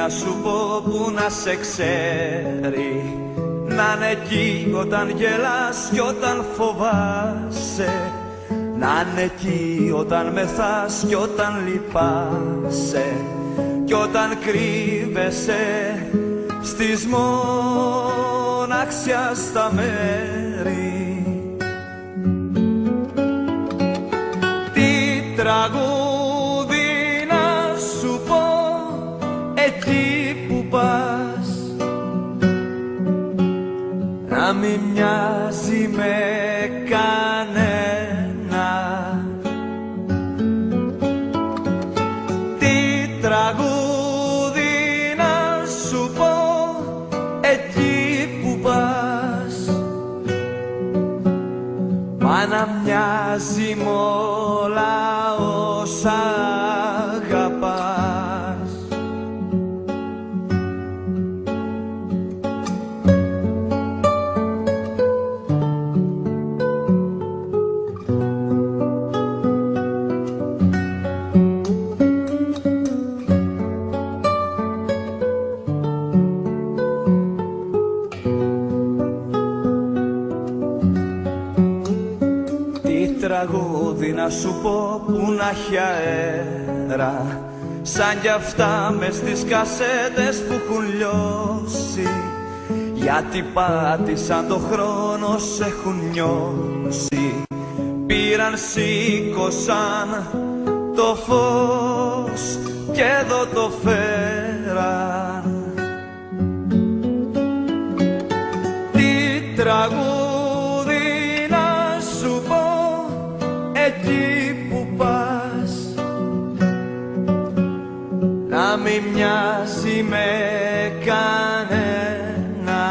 να σου πω που να σε ξέρει, να είναι εκεί όταν γελάς κι όταν φοβάσαι, να είναι εκεί όταν μεθάς κι όταν λυπάσαι, κι όταν κρύβεσαι στις μοναξιά στα μέρη. Τι τραγούδι να σου πω εκεί που πας, να μην μοιάζει με κανένα. Τι τραγούδι να σου πω εκεί που πας, μα να μοιάζει μ' όλα όσα αγαπάς. Τραγούδι να σου πω που να έχει αέρα, σαν κι αυτά μες στις κασέτες που έχουν λιώσει, γιατί πάτησαν το χρόνο, σ' έχουν νιώσει. Πήραν, σήκωσαν το φως και εδώ το φέραν. Τι τραγούδι εκεί που πας, να μην μοιάζει με κανένα.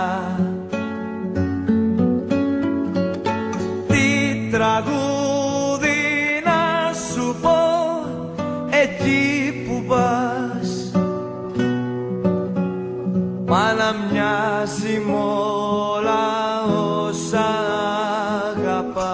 Τι τραγούδι να σου πω εκεί που πας, μα να μοιάζει μ' όλα όσα αγαπάς.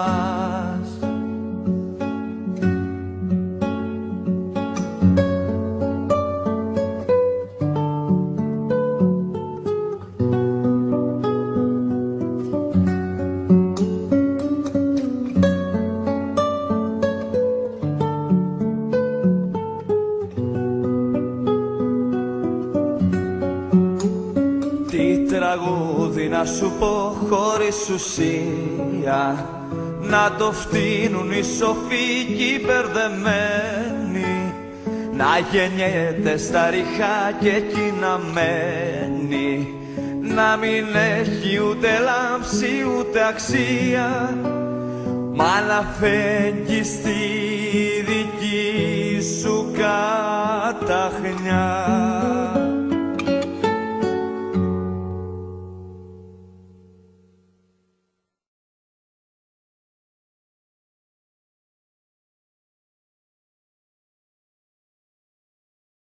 Τραγούδι να σου πω χωρίς ουσία, να το φτύνουν οι σοφοί κι οι μπερδεμένοι, να γεννιέται στα ριχά και εκεί να μένει, να μην έχει ούτε λάμψη ούτε αξία, μα να φέγγει στη δική σου καταχνιά.